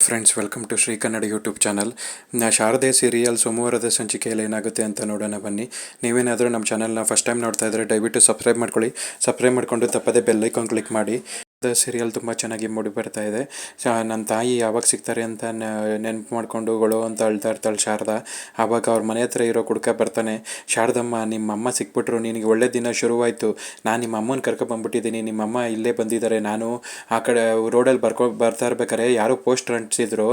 Friends, welcome to Shri Kannada YouTube channel. Sharade serial ಸೋಮವಾರದ ಸಂಚಿಕೆಯಲ್ಲಿ ಏನಾಗುತ್ತೆ ಅಂತ ನೋಡೋಣ ಬನ್ನಿ. ನೀವೇನಾದರೂ ನಮ್ಮ ಚಾನಲ್ನ ಫಸ್ಟ್ ಟೈಮ್ ನೋಡ್ತಾ ಇದ್ದರೆ ದಯವಿಟ್ಟು ಸಬ್ಸ್ಕ್ರೈಬ್ ಮಾಡ್ಕೊಳ್ಳಿ. ಸಬ್ಸ್ಕ್ರೈಬ್ ಮಾಡಿಕೊಂಡು ತಪ್ಪದೇ ಬೆಲ್ ಐಕಾನ್ ಕ್ಲಿಕ್ ಮಾಡಿ. ಸೀರಿಯಲ್ ತುಂಬ ಚೆನ್ನಾಗಿ ಮೂಡಿ ಬರ್ತಾ ಇದೆ. ನನ್ನ ತಾಯಿ ಯಾವಾಗ ಸಿಗ್ತಾರೆ ಅಂತ ನೆನಪು ಮಾಡ್ಕೊಂಡು ಗೊಳೋ ಅಂತ ಅಳ್ತಾ ಇರ್ತಾಳೆ ಶಾರದಾ. ಆವಾಗ ಅವ್ರ ಮನೆ ಹತ್ರ ಇರೋ ಕುಡ್ಕ ಬರ್ತಾನೆ. ಶಾರದಮ್ಮ, ನಿಮ್ಮಮ್ಮ ಸಿಕ್ಬಿಟ್ರು, ನಿನಗೆ ಒಳ್ಳೆ ದಿನ ಶುರುವಾಯಿತು. ನಾನು ನಿಮ್ಮ ಅಮ್ಮನ ಕರ್ಕೊಬಂದ್ಬಿಟ್ಟಿದ್ದೀನಿ. ನಿಮ್ಮಮ್ಮ ಇಲ್ಲೇ ಬಂದಿದ್ದಾರೆ. ನಾನು ಆ ಕಡೆ ರೋಡಲ್ಲಿ ಬರ್ತಾ ಇರ್ಬೇಕಾರೆ ಯಾರೋ ಪೋಸ್ಟರ್ ಅಂಟಿಸಿದ್ರು,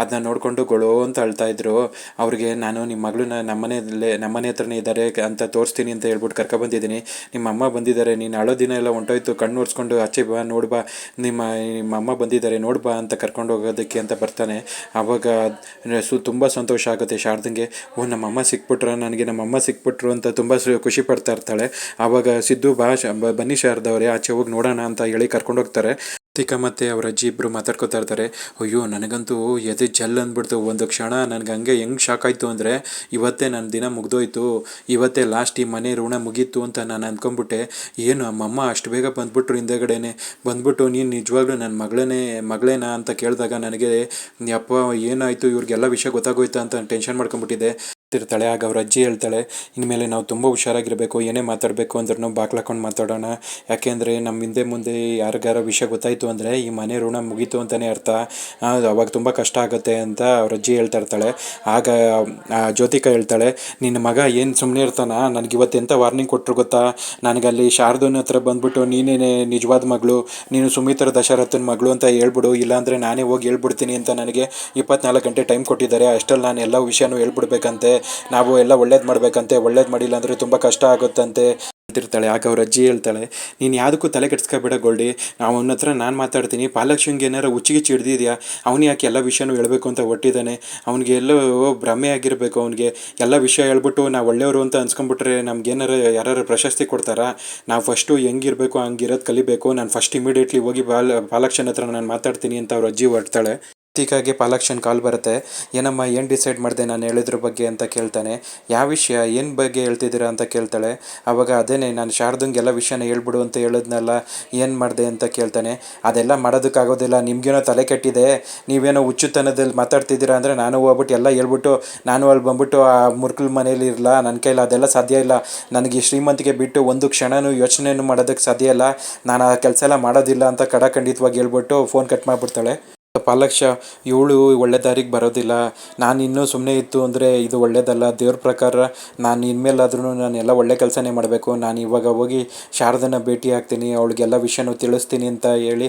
ಅದನ್ನ ನೋಡಿಕೊಂಡು ಗೊಳೋ ಅಂತ ಅಳ್ತಾ ಇದ್ರು. ಅವ್ರಿಗೆ ನಾನು ನಿಮ್ಮ ಮಗಳನ್ನ ನಮ್ಮನೆ ಹತ್ರನೇ ಇದ್ದಾರೆ ಅಂತ ತೋರಿಸ್ತೀನಿ ಅಂತ ಹೇಳ್ಬಿಟ್ಟು ಕರ್ಕೊಬಂದಿದ್ದೀನಿ. ನಿಮ್ಮ ಅಮ್ಮ ಬಂದಿದ್ದಾರೆ, ನೀನು ಅಳೋ ದಿನ ಎಲ್ಲ ಹೊಂಟೋಯ್ತು, ಕಣ್ಣು ಒರೆಸ್ಕೊಂಡು ಆಚೆ ಬಾ, ನೋಡ್ಬಾ, ನಿಮ್ಮ ಅಮ್ಮ ಬಂದಿದ್ದಾರೆ, ನೋಡ್ಬಾ ಅಂತ ಕರ್ಕೊಂಡು ಹೋಗೋದಕ್ಕೆ ಅಂತ ಬರ್ತಾನೆ. ಆವಾಗ ತುಂಬ ಸಂತೋಷ ಆಗುತ್ತೆ ಶಾರದಂಗೆ. ನಮ್ಮಮ್ಮ ಸಿಕ್ಬಿಟ್ರು, ನನಗೆ ನಮ್ಮಮ್ಮ ಸಿಕ್ಬಿಟ್ರು ಅಂತ ತುಂಬ ಖುಷಿ ಪಡ್ತಾ ಇರ್ತಾಳೆ. ಆವಾಗ ಸಿದ್ದು ಬನ್ನಿ ಶಾರದವ್ರೆ, ಆಚೆ ಹೋಗಿ ನೋಡೋಣ ಅಂತ ಹೇಳಿ ಕರ್ಕೊಂಡು ಹೋಗ್ತಾರೆ. ತೀಕ ಮತ್ತು ಅವ್ರ ಅಜ್ಜಿ ಇಬ್ಬರು ಮಾತಾಡ್ಕೋತಾ ಇರ್ತಾರೆ. ಅಯ್ಯೋ, ನನಗಂತೂ ಎದೆ ಜಲ್ ಅಂದ್ಬಿಡ್ತು. ಒಂದು ಕ್ಷಣ ನನಗೆ ಹಂಗೆ ಹೆಂಗೆ ಶಾಕ್ ಆಯಿತು ಅಂದರೆ, ಇವತ್ತೇ ನನ್ನ ದಿನ ಮುಗ್ದೋಯ್ತು, ಇವತ್ತೇ ಲಾಸ್ಟ್, ಈ ಮನೆ ಋಣ ಮುಗೀತು ಅಂತ ನಾನು ಅಂದ್ಕೊಂಬಿಟ್ಟೆ. ಏನು ನಮ್ಮಮ್ಮ ಅಷ್ಟು ಬೇಗ ಬಂದ್ಬಿಟ್ರು, ಹಿಂದೆಗಡೆನೆ ಬಂದ್ಬಿಟ್ಟು ನೀನು ನಿಜವಾಗ್ಲೂ ನನ್ನ ಮಗಳೇನಾ ಅಂತ ಕೇಳಿದಾಗ ನನಗೆ ಅಪ್ಪ ಏನಾಯಿತು, ಇವ್ರಿಗೆಲ್ಲ ವಿಷಯ ಗೊತ್ತಾಗೋಯ್ತಾ ಅಂತ ಟೆನ್ಷನ್ ಮಾಡ್ಕೊಂಬಿಟ್ಟಿದ್ದೆ ಇರ್ತಾಳೆ. ಆಗ ಅವ್ರ ಅಜ್ಜಿ ಹೇಳ್ತಾಳೆ, ಇನ್ಮೇಲೆ ನಾವು ತುಂಬ ಹುಷಾರಾಗಿರಬೇಕು, ಏನೇ ಮಾತಾಡಬೇಕು ಅಂದ್ರೂ ಬಾಗ್ಲಾಕೊಂಡು ಮಾತಾಡೋಣ. ಯಾಕೆಂದರೆ ನಮ್ಮ ಹಿಂದೆ ಮುಂದೆ ಯಾರಿಗಾರ ವಿಷಯ ಗೊತ್ತಾಯಿತು ಅಂದರೆ ಈ ಮನೆ ಋಣ ಮುಗೀತು ಅಂತಲೇ ಅರ್ಥ. ಅವಾಗ ತುಂಬ ಕಷ್ಟ ಆಗುತ್ತೆ ಅಂತ ಅವ್ರ ಅಜ್ಜಿ ಹೇಳ್ತಾ ಇರ್ತಾಳೆ. ಆಗ ಜ್ಯೋತಿಕಾ ಹೇಳ್ತಾಳೆ, ನಿನ್ನ ಮಗ ಏನು ಸುಮ್ಮನೆ ಇರ್ತಾನ, ನನಗೆ ಇವತ್ತು ಎಂಥ ವಾರ್ನಿಂಗ್ ಕೊಟ್ಟರು ಗೊತ್ತಾ, ನನಗಲ್ಲಿ ಶಾರದನ ಹತ್ರ ಬಂದ್ಬಿಟ್ಟು ನೀನೇನೆ ನಿಜವಾದ ಮಗಳು, ನೀನು ಸುಮಿತ್ರ ದಶರಥನ ಮಗಳು ಅಂತ ಹೇಳ್ಬಿಡು, ಇಲ್ಲಾಂದರೆ ನಾನೇ ಹೋಗಿ ಹೇಳ್ಬಿಡ್ತೀನಿ ಅಂತ ನನಗೆ 24 ಗಂಟೆ ಟೈಮ್ ಕೊಟ್ಟಿದ್ದಾರೆ. ಅಷ್ಟರಲ್ಲಿ ನಾನು ಎಲ್ಲ ವಿಷಯನೂ ಹೇಳ್ಬಿಡ್ಬೇಕಂತೆ. ನಾವು ಎಲ್ಲ ಒಳ್ಳೇದು ಮಾಡಬೇಕಂತೆ, ಒಳ್ಳೇದು ಮಾಡಿಲ್ಲ ಅಂದರೆ ತುಂಬ ಕಷ್ಟ ಆಗುತ್ತಂತೆ ಹೇಳ್ತಿರ್ತಾಳೆ. ಆಗ ಅವ್ರ ಅಜ್ಜಿ ಹೇಳ್ತಾಳೆ, ನೀನು ಯಾವುದಕ್ಕೂ ತಲೆ ಕೆಡಿಸ್ಕೊಬೇಡ ಗೋಲ್ಡಿ, ಅವನ ಹತ್ರ ನಾನು ಮಾತಾಡ್ತೀನಿ. ಪಾಲಕ್ಷನ್ಗೆ ಏನಾರು ಹುಚ್ಚಿಗೆ ಚಿಡ್ದಿದ್ಯಾ, ಅವನು ಯಾಕೆ ಎಲ್ಲ ವಿಷಯನೂ ಹೇಳಬೇಕು ಅಂತ ಹೊಟ್ಟಿದ್ದಾನೆ, ಅವನಿಗೆ ಎಲ್ಲೋ ಭ್ರಮೆ ಆಗಿರಬೇಕು. ಅವನಿಗೆ ಎಲ್ಲ ವಿಷಯ ಹೇಳ್ಬಿಟ್ಟು ನಾವು ಒಳ್ಳೆಯವರು ಅಂತ ಅನ್ಸ್ಕೊಂಡ್ಬಿಟ್ರೆ ನಮ್ಗೇನಾರು ಯಾರು ಪ್ರಶಸ್ತಿ ಕೊಡ್ತಾರಾ? ನಾವು ಫಸ್ಟು ಹೆಂಗಿರಬೇಕು ಹಂಗಿರೋದು ಕಲಿಬೇಕು. ನಾನು ಫಸ್ಟ್ ಇಮಿಡಿಯೇಟ್ಲಿ ಹೋಗಿ ಪಾಲಕ್ಷನ್ ಹತ್ರ ನಾನು ಮಾತಾಡ್ತೀನಿ ಅಂತ ಅವ್ರ ಅಜ್ಜಿ ಹೊರಡ್ತಾಳೆ. ತೀಕಾಗೆ ಪಾಲಾಕ್ಷನ್ ಕಾಲ್ ಬರುತ್ತೆ. ಏನಮ್ಮ, ಏನು ಡಿಸೈಡ್ ಮಾಡಿದೆ ನಾನು ಹೇಳಿದ್ರ ಬಗ್ಗೆ ಅಂತ ಕೇಳ್ತಾನೆ. ಯಾವ ವಿಷಯ, ಏನು ಬಗ್ಗೆ ಹೇಳ್ತಿದ್ದೀರಾ ಅಂತ ಕೇಳ್ತಾಳೆ. ಆವಾಗ ಅದೇನೆ, ನಾನು ಶಾರದಂಗೆಲ್ಲ ವಿಷಯನ ಹೇಳ್ಬಿಡು ಅಂತ ಹೇಳಿದ್ನಲ್ಲ, ಏನು ಮಾಡಿದೆ ಅಂತ ಕೇಳ್ತಾನೆ. ಅದೆಲ್ಲ ಮಾಡೋದಕ್ಕಾಗೋದಿಲ್ಲ, ನಿಮ್ಗೇನೋ ತಲೆ ಕೆಟ್ಟಿದೆ, ನೀವೇನೋ ಹುಚ್ಚುತನದಲ್ಲಿ ಮಾತಾಡ್ತಿದ್ದೀರಾ ಅಂದರೆ ನಾನು ಹೋಗ್ಬಿಟ್ಟು ಎಲ್ಲ ಹೇಳ್ಬಿಟ್ಟು ನಾನು ಅಲ್ಲಿ ಬಂದ್ಬಿಟ್ಟು ಆ ಮುರ್ಕಲ್ ಮನೇಲಿ ಇರಲ್ಲ, ನನ್ನ ಕೈಲಿ ಅದೆಲ್ಲ ಸಾಧ್ಯ ಇಲ್ಲ. ನನಗೆ ಶ್ರೀಮಂತಿಗೆ ಬಿಟ್ಟು ಒಂದು ಕ್ಷಣನೂ ಯೋಚನೆಯನ್ನು ಮಾಡೋದಕ್ಕೆ ಸಾಧ್ಯ ಇಲ್ಲ. ನಾನು ಆ ಕೆಲಸ ಎಲ್ಲ ಮಾಡೋದಿಲ್ಲ ಅಂತ ಖಂಡಿತವಾಗಿ ಹೇಳ್ಬಿಟ್ಟು ಫೋನ್ ಕಟ್ ಮಾಡಿಬಿಡ್ತಾಳೆ. ಪಾಲಕ್ಷ, ಇವಳು ಒಳ್ಳೆ ದಾರಿಗೆ ಬರೋದಿಲ್ಲ, ನಾನು ಇನ್ನೂ ಸುಮ್ಮನೆ ಇತ್ತು ಅಂದರೆ ಇದು ಒಳ್ಳೇದಲ್ಲ. ದೇವ್ರ ಪ್ರಕಾರ ನಾನು ಇನ್ಮೇಲಾದ್ರೂ ನಾನು ಎಲ್ಲ ಒಳ್ಳೆ ಕೆಲಸನೇ ಮಾಡಬೇಕು. ನಾನು ಇವಾಗ ಹೋಗಿ ಶಾರದನ ಭೇಟಿ ಆಗ್ತೀನಿ, ಅವಳಿಗೆಲ್ಲ ವಿಷಯನೂ ತಿಳಿಸ್ತೀನಿ ಅಂತ ಹೇಳಿ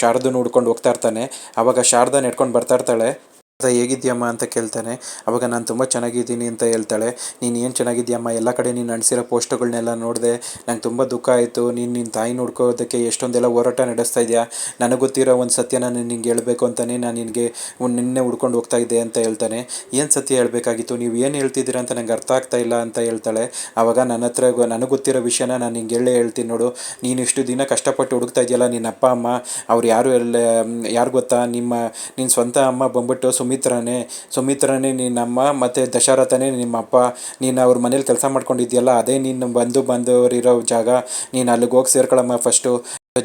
ಶಾರದನ ಹುಡ್ಕೊಂಡು ಹೋಗ್ತಾ ಇರ್ತಾನೆ. ಆವಾಗ ಶಾರದಾ ನೆಡ್ಕೊಂಡು ಬರ್ತಾ ಇರ್ತಾಳೆ. ಹೇಗಿದ್ಯಮ್ಮ ಅಂತ ಕೇಳ್ತಾನೆ. ಅವಾಗ ನಾನು ತುಂಬ ಚೆನ್ನಾಗಿದ್ದೀನಿ ಅಂತ ಹೇಳ್ತಾಳೆ. ನೀನು ಏನು ಚೆನ್ನಾಗಿದ್ಯಮ್ಮ, ಎಲ್ಲ ಕಡೆ ನೀನು ಅಂಟಿಸಿರೋ ಪೋಸ್ಟ್ಗಳನ್ನೆಲ್ಲ ನೋಡಿದೆ, ನಂಗೆ ತುಂಬ ದುಃಖ ಆಯಿತು. ನಿನ್ನ ತಾಯಿ ನೋಡ್ಕೋದಕ್ಕೆ ಎಷ್ಟೊಂದೆಲ್ಲ ಹೋರಾಟ ನಡೆಸ್ತಾ ಇದೆಯಾ, ನನಗೆ ಗೊತ್ತಿರೋ ಒಂದು ಸತ್ಯ ನಾನು ನಿನಗೆ ಹೇಳಬೇಕು ಅಂತಲೇ ನಾನು ನಿನಗೆ ನಿನ್ನೆ ಹುಡ್ಕೊಂಡು ಹೋಗ್ತಾ ಇದ್ದೆ ಅಂತ ಹೇಳ್ತಾನೆ. ಏನು ಸತ್ಯ ಹೇಳಬೇಕಾಗಿತ್ತು, ನೀವು ಏನು ಹೇಳ್ತಿದ್ದೀರಾ ಅಂತ ನಂಗೆ ಅರ್ಥ ಆಗ್ತಾ ಇಲ್ಲ ಅಂತ ಹೇಳ್ತಾಳೆ. ಆವಾಗ ನನ್ನ ಹತ್ರ ನನಗೆ ಗೊತ್ತಿರೋ ವಿಷಯನ ನಾನು ನಿಂಗೆ ಹೇಳ್ತೀನಿ ನೋಡು. ನೀನು ಇಷ್ಟು ದಿನ ಕಷ್ಟಪಟ್ಟು ಹುಡುಕ್ತಾ ಇದೆಯಲ್ಲ, ನಿನ್ನ ಅಪ್ಪ ಅಮ್ಮ ಅವ್ರು ಯಾರು ಗೊತ್ತಾ, ನಿನ್ನ ಸ್ವಂತ ಅಮ್ಮ ಬಂದ್ಬಿಟ್ಟು ಸುಮಿತ್ರನೇ ನಿನ್ನಮ್ಮ, ಮತ್ತು ದಶರಥನೇ ನಿಮ್ಮಪ್ಪ. ನೀನು ಅವ್ರ ಮನೇಲಿ ಕೆಲಸ ಮಾಡ್ಕೊಂಡಿದ್ಯಲ್ಲ, ಅದೇ ನೀನು ಬಂದವರಿರೋ ಜಾಗ. ನೀನು ಅಲ್ಲಿಗೆ ಹೋಗಿ ಸೇರ್ಕೊಳ್ಳಮ್ಮ ಫಸ್ಟು.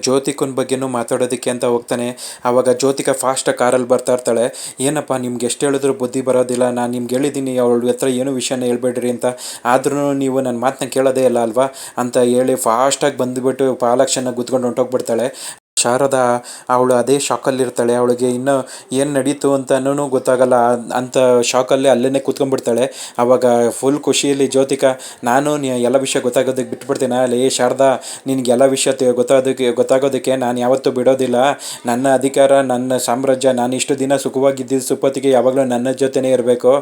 ಜ್ಯೋತಿಕನ ಬಗ್ಗೆನೂ ಮಾತಾಡೋದಕ್ಕೆ ಅಂತ ಹೋಗ್ತಾನೆ. ಆವಾಗ ಜ್ಯೋತಿಕ ಫಾಸ್ಟಾಗಿ ಕಾರಲ್ಲಿ ಬರ್ತಾ ಇರ್ತಾಳೆ. ಏನಪ್ಪ, ನಿಮ್ಗೆ ಎಷ್ಟು ಹೇಳಿದ್ರು ಬುದ್ಧಿ ಬರೋದಿಲ್ಲ, ನಾನು ನಿಮ್ಗೆ ಹೇಳಿದ್ದೀನಿ ಅವಳ ಹತ್ರ ಏನೂ ವಿಷಯನ ಹೇಳ್ಬೇಡ್ರಿ ಅಂತ, ಆದ್ರೂ ನೀವು ನನ್ನ ಮಾತನ್ನ ಕೇಳೋದೇ ಇಲ್ಲ ಅಲ್ವಾ ಅಂತ ಹೇಳಿ ಫಾಸ್ಟಾಗಿ ಬಂದುಬಿಟ್ಟು ಪಾಲಾಕ್ಷನ ಗುದ್ಕೊಂಡು ಹೊಂಟೋಗ್ಬಿಡ್ತಾಳೆ. ಶಾರದಾ ಅವಳು ಅದೇ ಶಾಕಲ್ಲಿರ್ತಾಳೆ. ಅವಳಿಗೆ ಇನ್ನೂ ಏನು ನಡೀತು ಅಂತನೂ ಗೊತ್ತಾಗಲ್ಲ. ಅಂಥ ಶಾಕಲ್ಲೇ ಅಲ್ಲೇ ಕೂತ್ಕೊಂಡ್ಬಿಡ್ತಾಳೆ. ಆವಾಗ ಫುಲ್ ಖುಷಿಯಲ್ಲಿ ಜ್ಯೋತಿಕಾ, ನಾನು ಎಲ್ಲ ವಿಷಯ ಗೊತ್ತಾಗೋದಕ್ಕೆ ಬಿಟ್ಬಿಡ್ತೀನಿ ಅಲ್ಲಿ. ಶಾರದಾ, ನಿನಗೆ ಎಲ್ಲ ವಿಷಯ ಗೊತ್ತಾಗೋದಕ್ಕೆ ನಾನು ಯಾವತ್ತೂ ಬಿಡೋದಿಲ್ಲ. ನನ್ನ ಅಧಿಕಾರ, ನನ್ನ ಸಾಮ್ರಾಜ್ಯ, ನಾನು ಇಷ್ಟು ದಿನ ಸುಖವಾಗಿದ್ದಿದ್ದು ಸುಪ್ಪತ್ತಿಗೆ ಯಾವಾಗಲೂ ನನ್ನ ಜೊತೆನೇ ಇರಬೇಕು.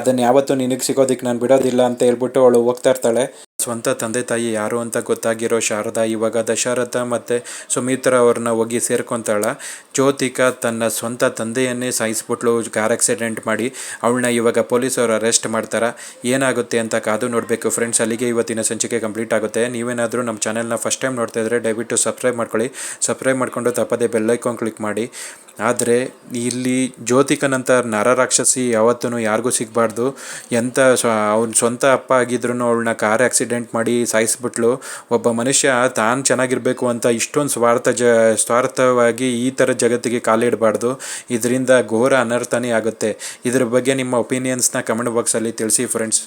ಅದನ್ನು ಯಾವತ್ತೂ ನಿನಗೆ ಸಿಗೋದಕ್ಕೆ ನಾನು ಬಿಡೋದಿಲ್ಲ ಅಂತ ಹೇಳ್ಬಿಟ್ಟು ಅವಳು ಹೋಗ್ತಾ ಇರ್ತಾಳೆ. ಸ್ವಂತ ತಂದೆ ತಾಯಿ ಯಾರು ಅಂತ ಗೊತ್ತಾಗಿರೋ ಶಾರದಾ ಇವಾಗ ದಶರಥ ಮತ್ತು ಸುಮಿತ್ರ ಅವ್ರನ್ನ ಹೋಗಿ ಸೇರ್ಕೊತಾಳ. ಜ್ಯೋತಿಕಾ ತನ್ನ ಸ್ವಂತ ತಂದೆಯನ್ನೇ ಸಾಯಿಸ್ಬಿಟ್ಲು ಕಾರ್ ಆಕ್ಸಿಡೆಂಟ್ ಮಾಡಿ. ಅವಳನ್ನ ಇವಾಗ ಪೊಲೀಸರು ಅರೆಸ್ಟ್ ಮಾಡ್ತಾರೆ. ಏನಾಗುತ್ತೆ ಅಂತ ಕಾದು ನೋಡಬೇಕು ಫ್ರೆಂಡ್ಸ್. ಅಲ್ಲಿಗೆ ಇವತ್ತಿನ ಸಂಚಿಕೆ ಕಂಪ್ಲೀಟ್ ಆಗುತ್ತೆ. ನೀವೇನಾದರೂ ನಮ್ಮ ಚಾನೆಲ್ನ ಫಸ್ಟ್ ಟೈಮ್ ನೋಡ್ತಾ ಇದ್ದರೆ ದಯವಿಟ್ಟು ಸಬ್ಸ್ಕ್ರೈಬ್ ಮಾಡ್ಕೊಳ್ಳಿ. ಸಬ್ಸ್ಕ್ರೈಬ್ ಮಾಡಿಕೊಂಡು ತಪ್ಪದೇ ಬೆಲ್ಲೈಕಾನ್ ಕ್ಲಿಕ್ ಮಾಡಿ. ಆದರೆ ಇಲ್ಲಿ ಜ್ಯೋತಿಕನಂಥ ನರರಾಕ್ಷಸಿ ಯಾವತ್ತೂ ಯಾರಿಗೂ ಸಿಗಬಾರ್ದು. ಅವ್ನ ಸ್ವಂತ ಅಪ್ಪ ಆಗಿದ್ರು ಅವಳನ್ನ ಕಾರ್ ಆಕ್ಸಿಡೆಂಟ್ ಆಕ್ಸಿಡೆಂಟ್ ಮಾಡಿ ಸಾಯಿಸ್ಬಿಟ್ಲು. ಒಬ್ಬ ಮನುಷ್ಯ ತಾನು ಚೆನ್ನಾಗಿರಬೇಕು ಅಂತ ಇಷ್ಟೊಂದು ಸ್ವಾರ್ಥವಾಗಿ ಈ ಥರ ಜಗತ್ತಿಗೆ ಕಾಲಿಡಬಾರ್ದು. ಇದರಿಂದ ಘೋರ ಅನರ್ಥನೇ ಆಗುತ್ತೆ. ಇದ್ರ ಬಗ್ಗೆ ನಿಮ್ಮ ಒಪಿನಿಯನ್ಸ್ನ ಕಮೆಂಟ್ ಬಾಕ್ಸಲ್ಲಿ ತಿಳಿಸಿ ಫ್ರೆಂಡ್ಸ್.